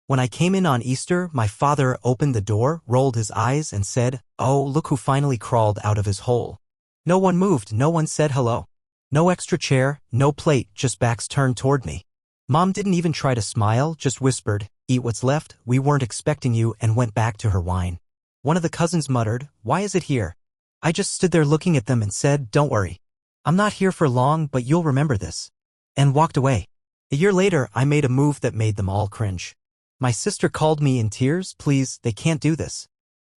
When I came in on Easter, my father opened the door, rolled his eyes, and said, "Oh, look who finally crawled out of his hole." No one moved, no one said hello. No extra chair, no plate, just backs turned toward me. Mom didn't even try to smile, just whispered, "Eat what's left, we weren't expecting you," and went back to her wine. One of the cousins muttered, "Why is it here?" I just stood there looking at them and said, "Don't worry. I'm not here for long, but you'll remember this," and walked away. A year later, I made a move that made them all cringe. My sister called me in tears, "Please, they can't do this."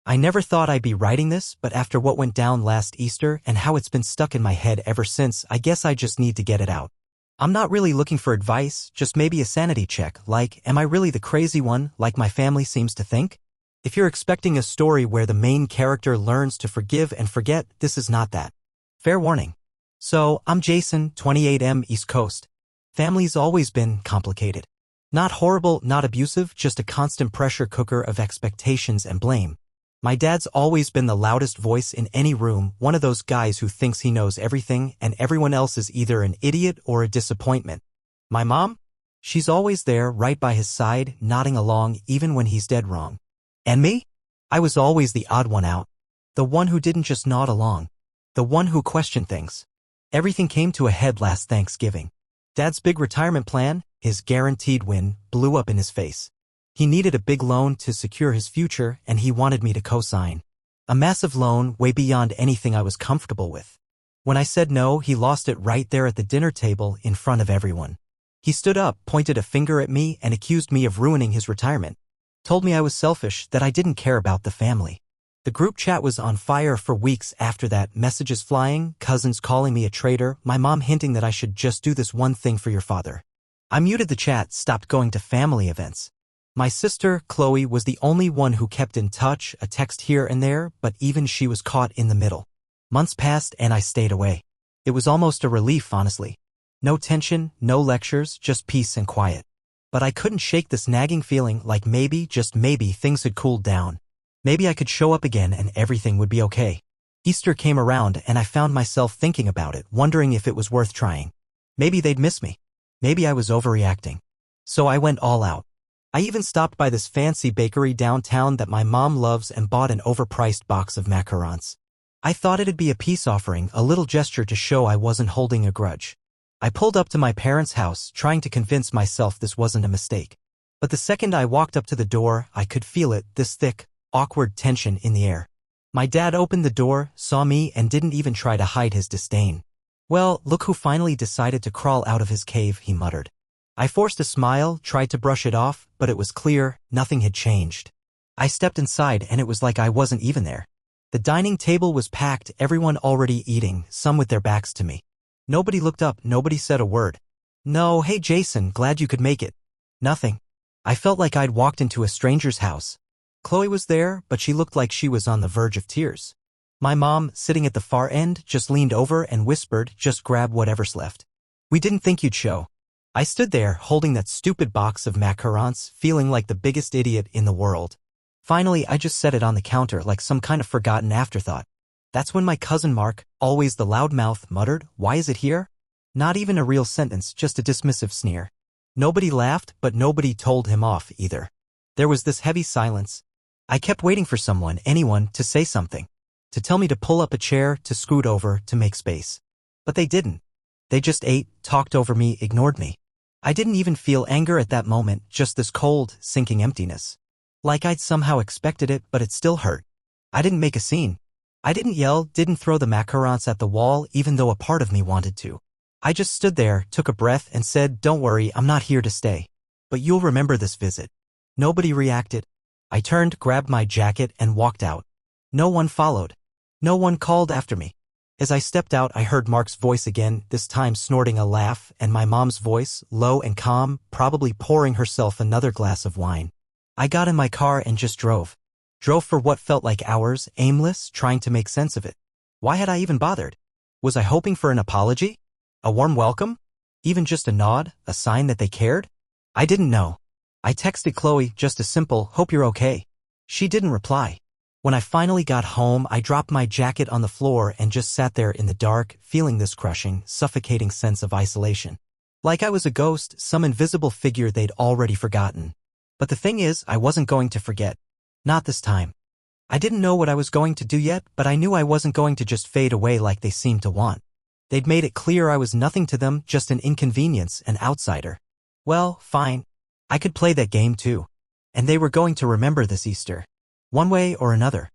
I never thought I'd be writing this, but after what went down last Easter and how it's been stuck in my head ever since, I guess I just need to get it out. I'm not really looking for advice, just maybe a sanity check, like, am I really the crazy one, like my family seems to think? If you're expecting a story where the main character learns to forgive and forget, this is not that. Fair warning. So, I'm Jason, 28M, East Coast. Family's always been complicated. Not horrible, not abusive, just a constant pressure cooker of expectations and blame. My dad's always been the loudest voice in any room, one of those guys who thinks he knows everything and everyone else is either an idiot or a disappointment. My mom? She's always there, right by his side, nodding along even when he's dead wrong. And me? I was always the odd one out. The one who didn't just nod along. The one who questioned things. Everything came to a head last Thanksgiving. Dad's big retirement plan, his guaranteed win, blew up in his face. He needed a big loan to secure his future, and he wanted me to co-sign. A massive loan way beyond anything I was comfortable with. When I said no, he lost it right there at the dinner table in front of everyone. He stood up, pointed a finger at me, and accused me of ruining his retirement. Told me I was selfish, that I didn't care about the family. The group chat was on fire for weeks after that, messages flying, cousins calling me a traitor, my mom hinting that I should just do this one thing for your father. I muted the chat, stopped going to family events. My sister, Chloe, was the only one who kept in touch, a text here and there, but even she was caught in the middle. Months passed and I stayed away. It was almost a relief, honestly. No tension, no lectures, just peace and quiet. But I couldn't shake this nagging feeling like maybe, just maybe, things had cooled down. Maybe I could show up again and everything would be okay. Easter came around and I found myself thinking about it, wondering if it was worth trying. Maybe they'd miss me. Maybe I was overreacting. So I went all out. I even stopped by this fancy bakery downtown that my mom loves and bought an overpriced box of macarons. I thought it'd be a peace offering, a little gesture to show I wasn't holding a grudge. I pulled up to my parents' house, trying to convince myself this wasn't a mistake. But the second I walked up to the door, I could feel it, this thick, awkward tension in the air. My dad opened the door, saw me, and didn't even try to hide his disdain. "Well, look who finally decided to crawl out of his cave," he muttered. I forced a smile, tried to brush it off, but it was clear, nothing had changed. I stepped inside and it was like I wasn't even there. The dining table was packed, everyone already eating, some with their backs to me. Nobody looked up, nobody said a word. No, "Hey Jason, glad you could make it." Nothing. I felt like I'd walked into a stranger's house. Chloe was there, but she looked like she was on the verge of tears. My mom, sitting at the far end, just leaned over and whispered, "Just grab whatever's left. We didn't think you'd show." I stood there, holding that stupid box of macarons, feeling like the biggest idiot in the world. Finally, I just set it on the counter like some kind of forgotten afterthought. That's when my cousin Mark, always the loudmouth, muttered, "Why is it here?" Not even a real sentence, just a dismissive sneer. Nobody laughed, but nobody told him off either. There was this heavy silence. I kept waiting for someone, anyone, to say something. To tell me to pull up a chair, to scoot over, to make space. But they didn't. They just ate, talked over me, ignored me. I didn't even feel anger at that moment, just this cold, sinking emptiness. Like I'd somehow expected it, but it still hurt. I didn't make a scene. I didn't yell, didn't throw the macarons at the wall, even though a part of me wanted to. I just stood there, took a breath, and said, "Don't worry, I'm not here to stay. But you'll remember this visit." Nobody reacted. I turned, grabbed my jacket, and walked out. No one followed. No one called after me. As I stepped out, I heard Mark's voice again, this time snorting a laugh, and my mom's voice, low and calm, probably pouring herself another glass of wine. I got in my car and just drove. Drove for what felt like hours, aimless, trying to make sense of it. Why had I even bothered? Was I hoping for an apology? A warm welcome? Even just a nod, a sign that they cared? I didn't know. I texted Chloe, just a simple, "Hope you're okay." She didn't reply. When I finally got home, I dropped my jacket on the floor and just sat there in the dark, feeling this crushing, suffocating sense of isolation. Like I was a ghost, some invisible figure they'd already forgotten. But the thing is, I wasn't going to forget. Not this time. I didn't know what I was going to do yet, but I knew I wasn't going to just fade away like they seemed to want. They'd made it clear I was nothing to them, just an inconvenience, an outsider. Well, fine. I could play that game too. And they were going to remember this Easter. One way or another.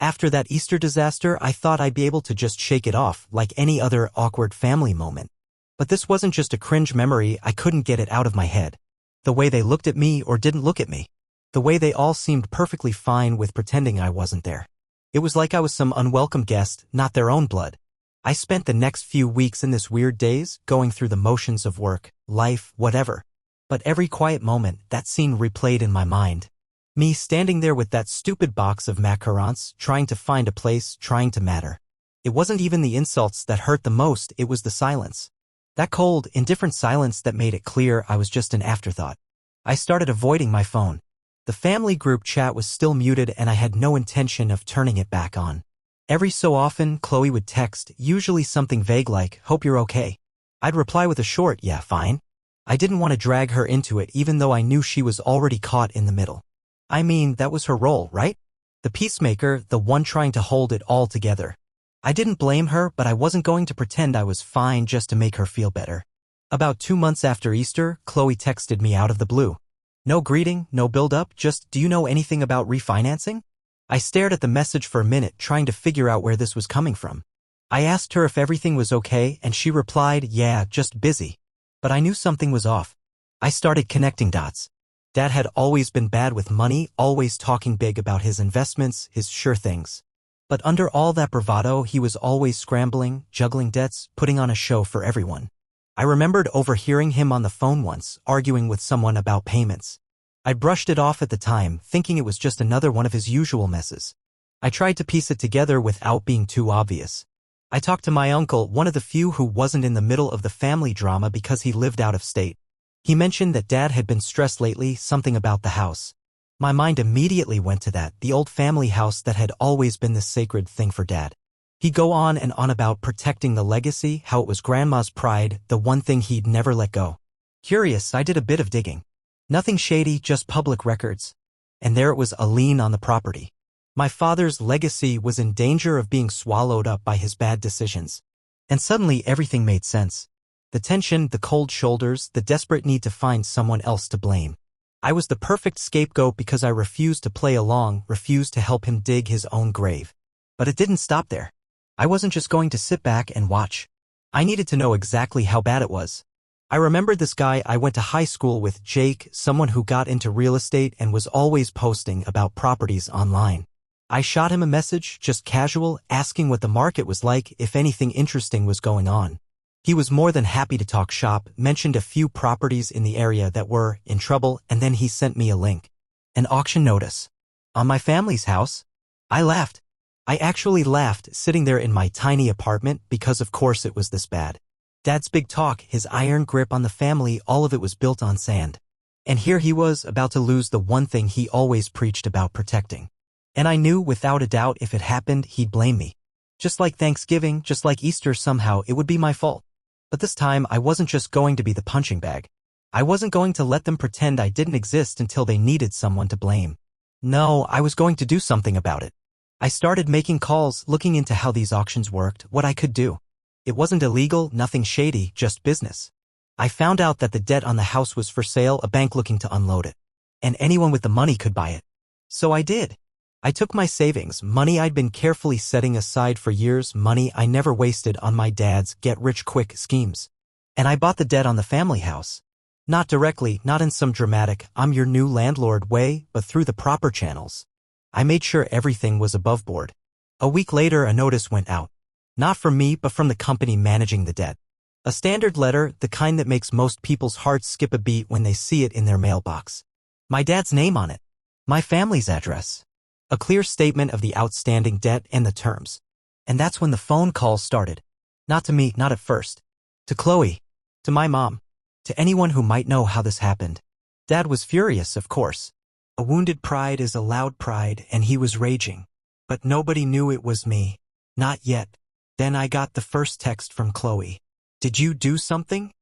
After that Easter disaster, I thought I'd be able to just shake it off, like any other awkward family moment. But this wasn't just a cringe memory, I couldn't get it out of my head. The way they looked at me or didn't look at me. The way they all seemed perfectly fine with pretending I wasn't there. It was like I was some unwelcome guest, not their own blood. I spent the next few weeks in this weird daze, going through the motions of work, life, whatever. But every quiet moment, that scene replayed in my mind. Me standing there with that stupid box of macarons, trying to find a place, trying to matter. It wasn't even the insults that hurt the most, it was the silence. That cold, indifferent silence that made it clear I was just an afterthought. I started avoiding my phone. The family group chat was still muted and I had no intention of turning it back on. Every so often, Chloe would text, usually something vague like, "Hope you're okay." I'd reply with a short, "Yeah, fine." I didn't want to drag her into it even though I knew she was already caught in the middle. I mean, that was her role, right? The peacemaker, the one trying to hold it all together. I didn't blame her, but I wasn't going to pretend I was fine just to make her feel better. About 2 months after Easter, Chloe texted me out of the blue. No greeting, no build-up, just, "Do you know anything about refinancing?" I stared at the message for a minute, trying to figure out where this was coming from. I asked her if everything was okay, and she replied, "Yeah, just busy." But I knew something was off. I started connecting dots. Dad had always been bad with money, always talking big about his investments, his sure things. But under all that bravado, he was always scrambling, juggling debts, putting on a show for everyone. I remembered overhearing him on the phone once, arguing with someone about payments. I brushed it off at the time, thinking it was just another one of his usual messes. I tried to piece it together without being too obvious. I talked to my uncle, one of the few who wasn't in the middle of the family drama because he lived out of state. He mentioned that Dad had been stressed lately, something about the house. My mind immediately went to that, the old family house that had always been the sacred thing for Dad. He'd go on and on about protecting the legacy, how it was Grandma's pride, the one thing he'd never let go. Curious, I did a bit of digging. Nothing shady, just public records. And there it was, a lien on the property. My father's legacy was in danger of being swallowed up by his bad decisions. And suddenly everything made sense. The tension, the cold shoulders, the desperate need to find someone else to blame. I was the perfect scapegoat because I refused to play along, refused to help him dig his own grave. But it didn't stop there. I wasn't just going to sit back and watch. I needed to know exactly how bad it was. I remembered this guy I went to high school with, Jake, someone who got into real estate and was always posting about properties online. I shot him a message, just casual, asking what the market was like, if anything interesting was going on. He was more than happy to talk shop, mentioned a few properties in the area that were in trouble, and then he sent me a link. An auction notice. On my family's house? I laughed. I actually laughed, sitting there in my tiny apartment, because of course it was this bad. Dad's big talk, his iron grip on the family, all of it was built on sand. And here he was, about to lose the one thing he always preached about protecting. And I knew, without a doubt, if it happened, he'd blame me. Just like Thanksgiving, just like Easter, somehow it would be my fault. But this time, I wasn't just going to be the punching bag. I wasn't going to let them pretend I didn't exist until they needed someone to blame. No, I was going to do something about it. I started making calls, looking into how these auctions worked, what I could do. It wasn't illegal, nothing shady, just business. I found out that the debt on the house was for sale, a bank looking to unload it. And anyone with the money could buy it. So I did. I took my savings, money I'd been carefully setting aside for years, money I never wasted on my dad's get-rich-quick schemes. And I bought the debt on the family house. Not directly, not in some dramatic, "I'm your new landlord" way, but through the proper channels. I made sure everything was above board. A week later, a notice went out. Not from me, but from the company managing the debt. A standard letter, the kind that makes most people's hearts skip a beat when they see it in their mailbox. My dad's name on it. My family's address. A clear statement of the outstanding debt and the terms. And that's when the phone calls started. Not to me, not at first. To Chloe. To my mom. To anyone who might know how this happened. Dad was furious, of course. A wounded pride is a loud pride, and he was raging. But nobody knew it was me. Not yet. Then I got the first text from Chloe. "Did you do something?"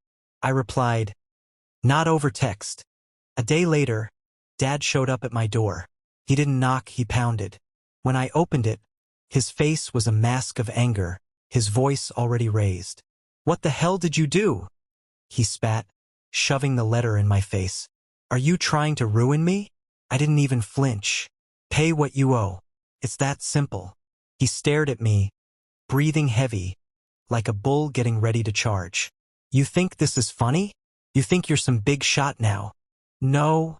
I replied, "Not over text." A day later, Dad showed up at my door. He didn't knock, he pounded. When I opened it, his face was a mask of anger, his voice already raised. "What the hell did you do?" he spat, shoving the letter in my face. "Are you trying to ruin me?" I didn't even flinch. "Pay what you owe. It's that simple." He stared at me, breathing heavy, like a bull getting ready to charge. "You think this is funny? You think you're some big shot now?" "No,"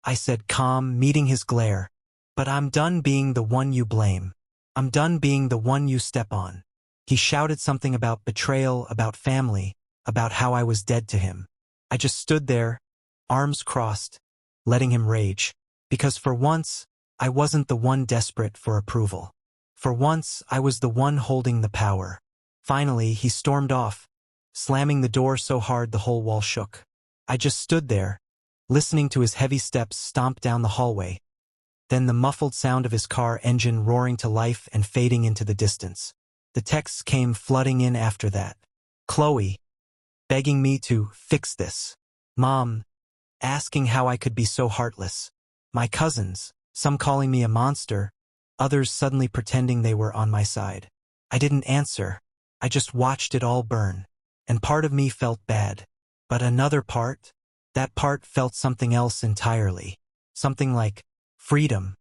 I said, calm, meeting his glare. "But I'm done being the one you blame. I'm done being the one you step on." He shouted something about betrayal, about family, about how I was dead to him. I just stood there, arms crossed, letting him rage. Because for once, I wasn't the one desperate for approval. For once, I was the one holding the power. Finally, he stormed off, slamming the door so hard the whole wall shook. I just stood there, listening to his heavy steps stomp down the hallway. Then the muffled sound of his car engine roaring to life and fading into the distance. The texts came flooding in after that. Chloe, begging me to fix this. Mom, asking how I could be so heartless. My cousins, some calling me a monster, others suddenly pretending they were on my side. I didn't answer. I just watched it all burn. And part of me felt bad. But another part, that part felt something else entirely. Something like freedom.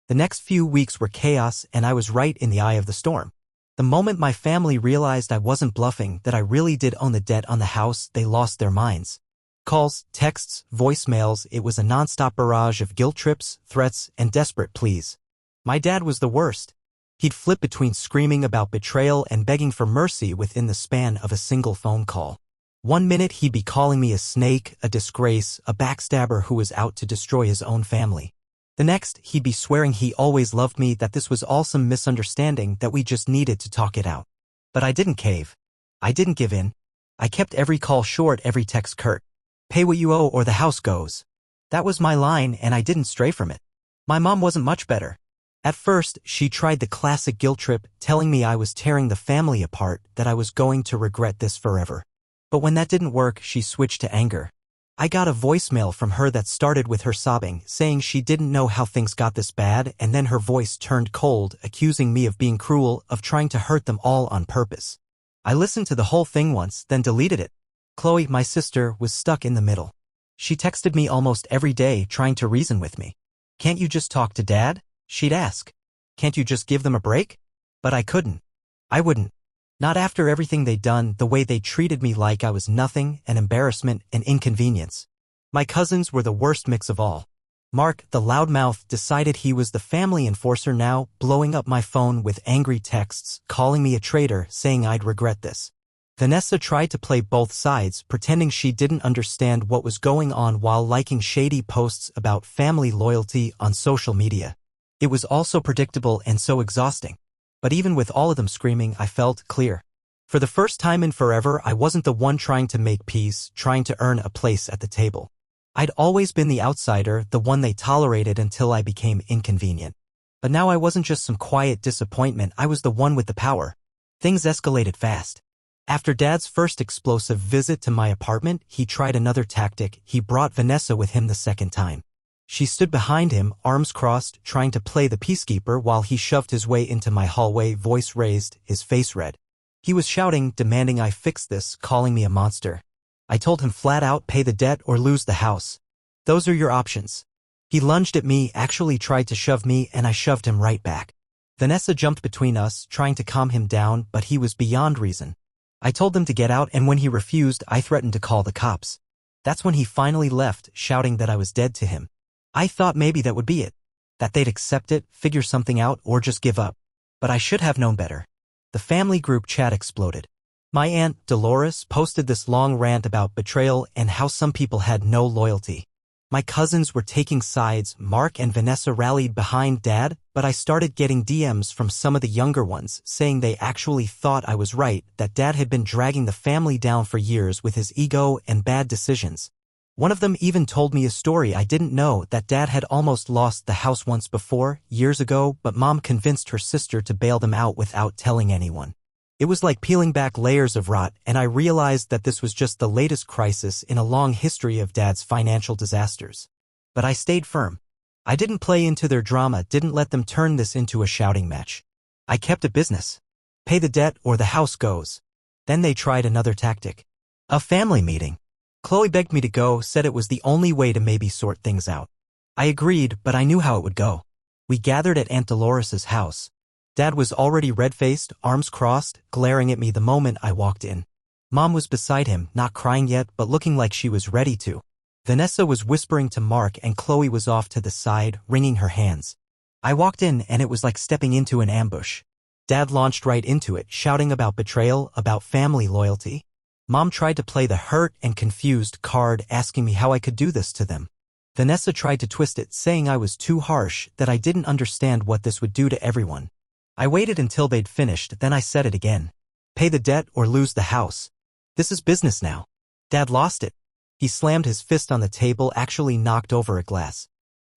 The next few weeks were chaos, and I was right in the eye of the storm. The moment my family realized I wasn't bluffing, that I really did own the debt on the house, they lost their minds. Calls, texts, voicemails, it was a nonstop barrage of guilt trips, threats, and desperate pleas. My dad was the worst. He'd flip between screaming about betrayal and begging for mercy within the span of a single phone call. One minute he'd be calling me a snake, a disgrace, a backstabber who was out to destroy his own family. The next, he'd be swearing he always loved me, that this was all some misunderstanding, that we just needed to talk it out. But I didn't cave. I didn't give in. I kept every call short, every text curt. Pay what you owe or the house goes. That was my line, and I didn't stray from it. My mom wasn't much better. At first, she tried the classic guilt trip, telling me I was tearing the family apart, that I was going to regret this forever. But when that didn't work, she switched to anger. I got a voicemail from her that started with her sobbing, saying she didn't know how things got this bad, and then her voice turned cold, accusing me of being cruel, of trying to hurt them all on purpose. I listened to the whole thing once, then deleted it. Chloe, my sister, was stuck in the middle. She texted me almost every day, trying to reason with me. "Can't you just talk to Dad?" she'd ask. "Can't you just give them a break?" But I couldn't. I wouldn't. Not after everything they'd done, the way they treated me like I was nothing, an embarrassment, an inconvenience. My cousins were the worst mix of all. Mark, the loudmouth, decided he was the family enforcer now, blowing up my phone with angry texts, calling me a traitor, saying I'd regret this. Vanessa tried to play both sides, pretending she didn't understand what was going on while liking shady posts about family loyalty on social media. It was all so predictable and so exhausting. But even with all of them screaming, I felt clear. For the first time in forever, I wasn't the one trying to make peace, trying to earn a place at the table. I'd always been the outsider, the one they tolerated until I became inconvenient. But now I wasn't just some quiet disappointment, I was the one with the power. Things escalated fast. After Dad's first explosive visit to my apartment, he tried another tactic. He brought Vanessa with him the second time. She stood behind him, arms crossed, trying to play the peacekeeper while he shoved his way into my hallway, voice raised, his face red. He was shouting, demanding I fix this, calling me a monster. I told him flat out, pay the debt or lose the house. Those are your options. He lunged at me, actually tried to shove me, and I shoved him right back. Vanessa jumped between us, trying to calm him down, but he was beyond reason. I told them to get out, and when he refused, I threatened to call the cops. That's when he finally left, shouting that I was dead to him. I thought maybe that would be it. That they'd accept it, figure something out, or just give up. But I should have known better. The family group chat exploded. My aunt, Dolores, posted this long rant about betrayal and how some people had no loyalty. My cousins were taking sides, Mark and Vanessa rallied behind Dad, but I started getting DMs from some of the younger ones saying they actually thought I was right, that Dad had been dragging the family down for years with his ego and bad decisions. One of them even told me a story I didn't know, that Dad had almost lost the house once before, years ago, but Mom convinced her sister to bail them out without telling anyone. It was like peeling back layers of rot, and I realized that this was just the latest crisis in a long history of Dad's financial disasters. But I stayed firm. I didn't play into their drama, didn't let them turn this into a shouting match. I kept it business. Pay the debt or the house goes. Then they tried another tactic. A family meeting. Chloe begged me to go, said it was the only way to maybe sort things out. I agreed, but I knew how it would go. We gathered at Aunt Dolores's house. Dad was already red-faced, arms crossed, glaring at me the moment I walked in. Mom was beside him, not crying yet, but looking like she was ready to. Vanessa was whispering to Mark and Chloe was off to the side, wringing her hands. I walked in and it was like stepping into an ambush. Dad launched right into it, shouting about betrayal, about family loyalty. Mom tried to play the hurt and confused card, asking me how I could do this to them. Vanessa tried to twist it, saying I was too harsh, that I didn't understand what this would do to everyone. I waited until they'd finished, then I said it again. Pay the debt or lose the house. This is business now. Dad lost it. He slammed his fist on the table, actually knocked over a glass.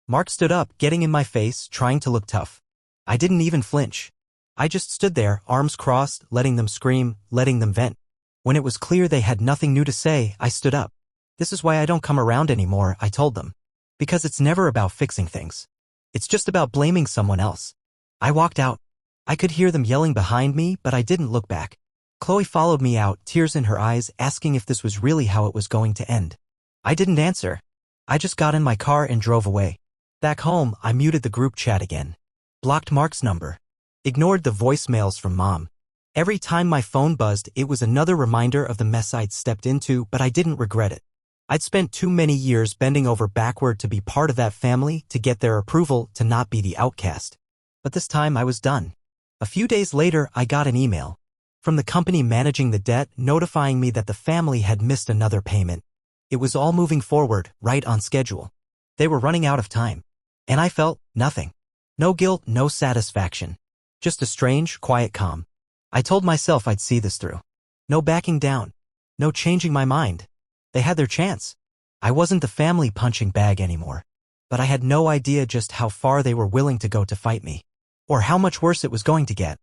Mark stood up, getting in my face, trying to look tough. I didn't even flinch. I just stood there, arms crossed, letting them scream, letting them vent. When it was clear they had nothing new to say, I stood up. This is why I don't come around anymore, I told them. Because it's never about fixing things. It's just about blaming someone else. I walked out. I could hear them yelling behind me, but I didn't look back. Chloe followed me out, tears in her eyes, asking if this was really how it was going to end. I didn't answer. I just got in my car and drove away. Back home, I muted the group chat again. Blocked Mark's number. Ignored the voicemails from Mom. Every time my phone buzzed, it was another reminder of the mess I'd stepped into, but I didn't regret it. I'd spent too many years bending over backward to be part of that family, to get their approval, to not be the outcast. But this time I was done. A few days later, I got an email from the company managing the debt, notifying me that the family had missed another payment. It was all moving forward, right on schedule. They were running out of time. And I felt nothing. No guilt, no satisfaction. Just a strange, quiet calm. I told myself I'd see this through. No backing down. No changing my mind. They had their chance. I wasn't the family punching bag anymore. But I had no idea just how far they were willing to go to fight me. Or how much worse it was going to get.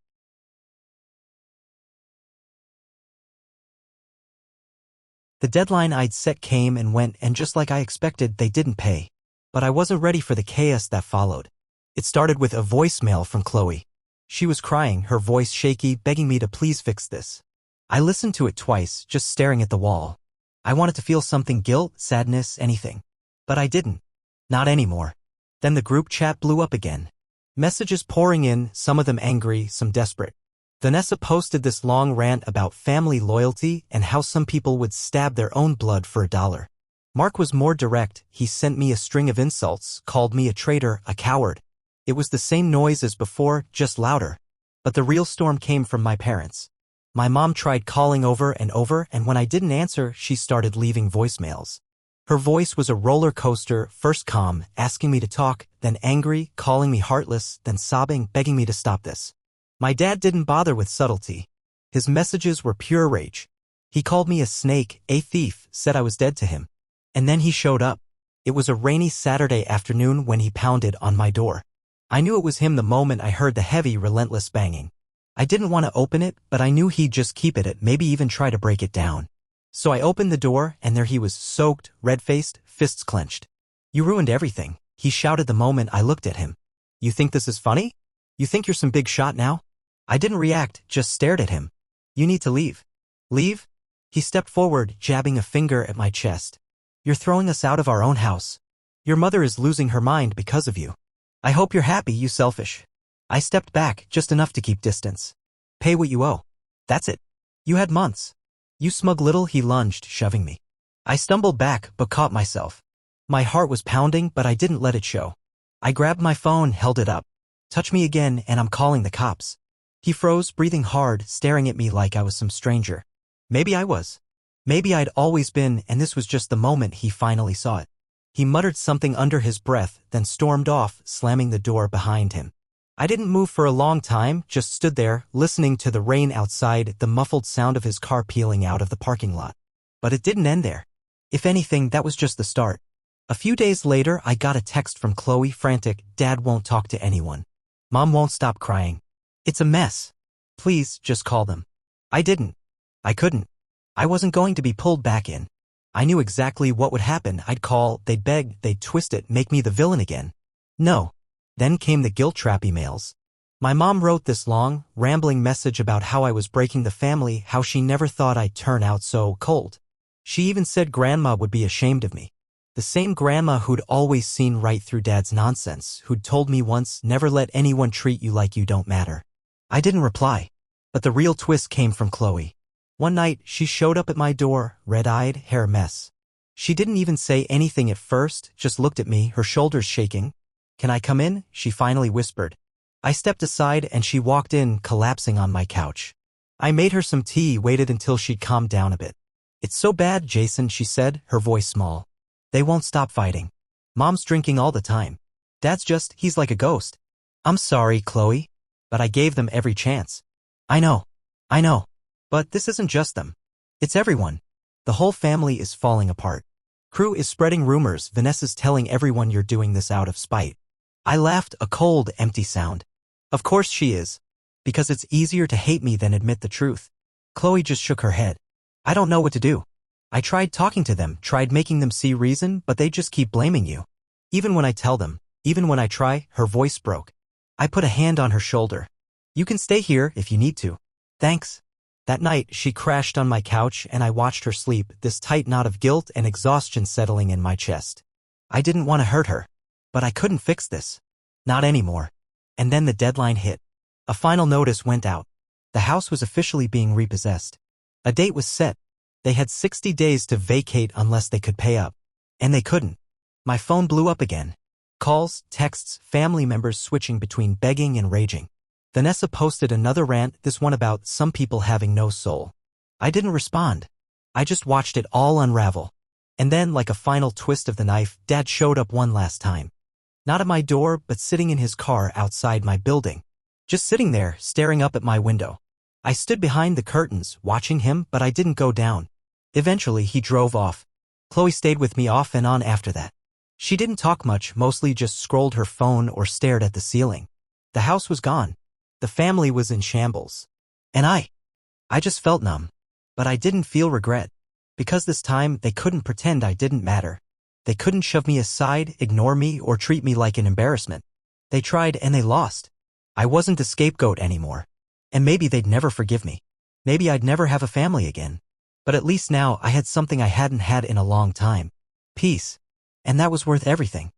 The deadline I'd set came and went, and just like I expected, they didn't pay. But I wasn't ready for the chaos that followed. It started with a voicemail from Chloe. She was crying, her voice shaky, begging me to please fix this. I listened to it twice, just staring at the wall. I wanted to feel something, guilt, sadness, anything. But I didn't. Not anymore. Then the group chat blew up again. Messages pouring in, some of them angry, some desperate. Vanessa posted this long rant about family loyalty and how some people would stab their own blood for $1. Mark was more direct. He sent me a string of insults, called me a traitor, a coward. It was the same noise as before, just louder. But the real storm came from my parents. My mom tried calling over, and when I didn't answer, she started leaving voicemails. Her voice was a roller coaster, first calm, asking me to talk, then angry, calling me heartless, then sobbing, begging me to stop this. My dad didn't bother with subtlety. His messages were pure rage. He called me a snake, a thief, said I was dead to him. And then he showed up. It was a rainy Saturday afternoon when he pounded on my door. I knew it was him the moment I heard the heavy, relentless banging. I didn't want to open it, but I knew he'd just keep it, maybe even try to break it down. So I opened the door, and there he was, soaked, red-faced, fists clenched. "You ruined everything," he shouted the moment I looked at him. "You think this is funny? You think you're some big shot now?" I didn't react, just stared at him. "You need to leave." "Leave?" He stepped forward, jabbing a finger at my chest. "You're throwing us out of our own house. Your mother is losing her mind because of you. I hope you're happy, you selfish." I stepped back, just enough to keep distance. "Pay what you owe. That's it. You had months." "You smug little," he lunged, shoving me. I stumbled back, but caught myself. My heart was pounding, but I didn't let it show. I grabbed my phone, held it up. "Touch me again, and I'm calling the cops." He froze, breathing hard, staring at me like I was some stranger. Maybe I was. Maybe I'd always been, and this was just the moment he finally saw it. He muttered something under his breath, then stormed off, slamming the door behind him. I didn't move for a long time, just stood there, listening to the rain outside, the muffled sound of his car peeling out of the parking lot. But it didn't end there. If anything, that was just the start. A few days later, I got a text from Chloe, frantic. "Dad won't talk to anyone. Mom won't stop crying. It's a mess. Please, just call them." I didn't. I couldn't. I wasn't going to be pulled back in. I knew exactly what would happen. I'd call, they'd beg, they'd twist it, make me the villain again. No. Then came the guilt trap emails. My mom wrote this long, rambling message about how I was breaking the family, how she never thought I'd turn out so cold. She even said Grandma would be ashamed of me. The same Grandma who'd always seen right through Dad's nonsense, who'd told me once, never let anyone treat you like you don't matter. I didn't reply. But the real twist came from Chloe. One night, she showed up at my door, red-eyed, hair a mess. She didn't even say anything at first, just looked at me, her shoulders shaking. "Can I come in?" she finally whispered. I stepped aside and she walked in, collapsing on my couch. I made her some tea, waited until she'd calmed down a bit. "It's so bad, Jason," she said, her voice small. "They won't stop fighting. Mom's drinking all the time. He's like a ghost." "I'm sorry, Chloe. But I gave them every chance." I know. But this isn't just them. It's everyone. The whole family is falling apart. Crew is spreading rumors, Vanessa's telling everyone you're doing this out of spite." I laughed, a cold, empty sound. "Of course she is. Because it's easier to hate me than admit the truth." Chloe just shook her head. "I don't know what to do. I tried talking to them, tried making them see reason, but they just keep blaming you. Even when I tell them, even when I try," her voice broke. I put a hand on her shoulder. "You can stay here if you need to." "Thanks." That night, she crashed on my couch and I watched her sleep, this tight knot of guilt and exhaustion settling in my chest. I didn't want to hurt her. But I couldn't fix this. Not anymore. And then the deadline hit. A final notice went out. The house was officially being repossessed. A date was set. They had 60 days to vacate unless they could pay up. And they couldn't. My phone blew up again. Calls, texts, family members switching between begging and raging. Vanessa posted another rant, this one about some people having no soul. I didn't respond. I just watched it all unravel. And then, like a final twist of the knife, Dad showed up one last time. Not at my door, but sitting in his car outside my building. Just sitting there, staring up at my window. I stood behind the curtains, watching him, but I didn't go down. Eventually, he drove off. Chloe stayed with me off and on after that. She didn't talk much, mostly just scrolled her phone or stared at the ceiling. The house was gone. The family was in shambles. And I just felt numb. But I didn't feel regret. Because this time, they couldn't pretend I didn't matter. They couldn't shove me aside, ignore me, or treat me like an embarrassment. They tried and they lost. I wasn't the scapegoat anymore. And maybe they'd never forgive me. Maybe I'd never have a family again. But at least now I had something I hadn't had in a long time. Peace. And that was worth everything.